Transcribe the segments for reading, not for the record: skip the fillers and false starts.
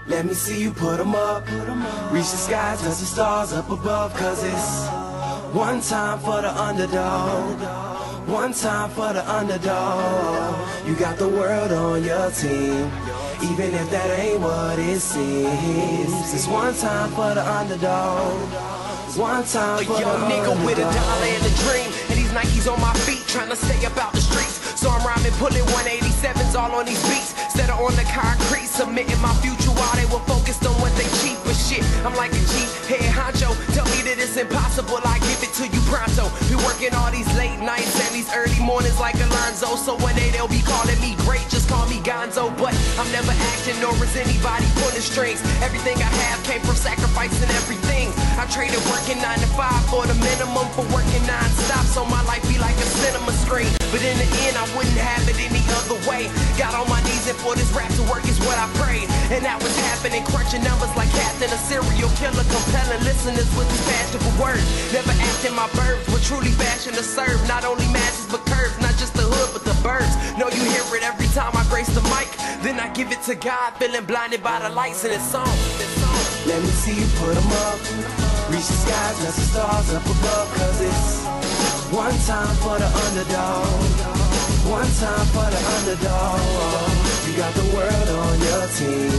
Let me see you put 'em up. Reach the skies, touch the stars up above. Cause it's one time for the underdog. One time for the underdog. You got the world on your team, even if that ain't what it seems. It's one time for the underdog. One time for the underdog. A young nigga with a dollar and a dream, and these Nikes on my feet, trying to stay about the streets. So I'm rhyming, pulling 187s all on these beats, instead of on the concrete, submitting my future while they were focused on what they cheap. But shit, I'm like a G, head honcho. Tell me that it's impossible, I give it to you pronto. Be working all these late nights and these early mornings like Alonzo. So one day they'll be calling me great, just call me Gonzo. But I'm never acting, nor is anybody pulling strings. Everything I have came from sacrificing everything. I traded working 9 to 5 for the minimum for working non-stop, so my life be like a cinema screen. But in the end, I wouldn't have it any other way. Got on my knees and for this rap to work is what I prayed. And that was happening, crunching numbers like Captain, a serial killer, compelling listeners with these fashionable words. Never acting my verbs, but truly fashion to serve. Not only masses, but curves, not just the hood, but the birds. Know you hear it every time I grace the mic. Then I give it to God, feeling blinded by the lights in this song. Let me see you put 'em up. Reach the skies, touch the stars up above. Cause it's one time for the underdog. One time for the underdog. You got the world on your team,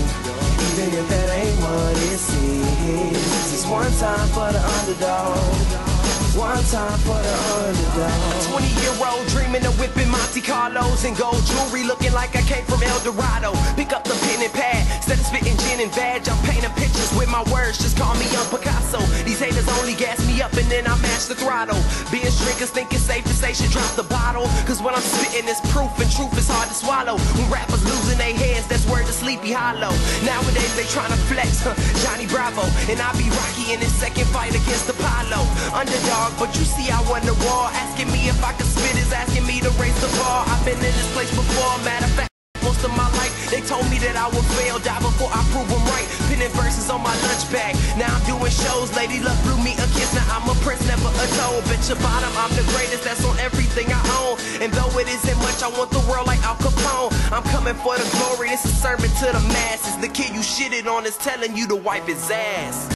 even if that ain't what it seems. It's one time for the underdog. One time for the underdog. 20-year-old dreaming of whipping Monte Carlos and gold jewelry, looking like I came from El Dorado. Pick up the pen and pad, instead of spitting gin and vag, I'm painting pictures with my words, just call me Young Picasso. These haters only gas me up and then I mash the throttle. Being drinkers think it's safe to say should drop the bottle, cause when I'm spitting is proof, and truth is hard to swallow. When rappers losing their heads, that's word to Sleepy Hollow. Nowadays they tryna flex, Johnny Bravo, and I be Rocky in his second fight against Apollo. Underdog, but you see I won the war. Asking me if I could spit is asking me to raise the bar. I've been in this place before, matter of fact, most of my life they told me that I would fail, die before I prove them right. Pinning verses on my lunch bag, now I'm doing shows. Lady Luck blew me a kiss, now I'm a prince, never a toad. Bet your bottom, I'm the greatest, that's on everything I own. And though it isn't much, I want the world like Al Capone. I'm coming for the glory, this is a sermon to the masses. The kid you shitted on is telling you to wipe his ass.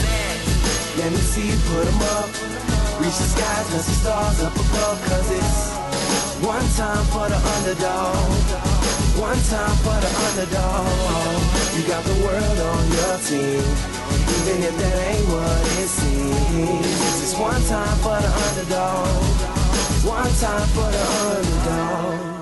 Let me see you put 'em up. Reach the skies, touch the stars up above. Cause it's one time for the underdog. One time for the underdog. You got the world on your team, even if that ain't what it seems. It's one time for the underdog. One time for the underdog.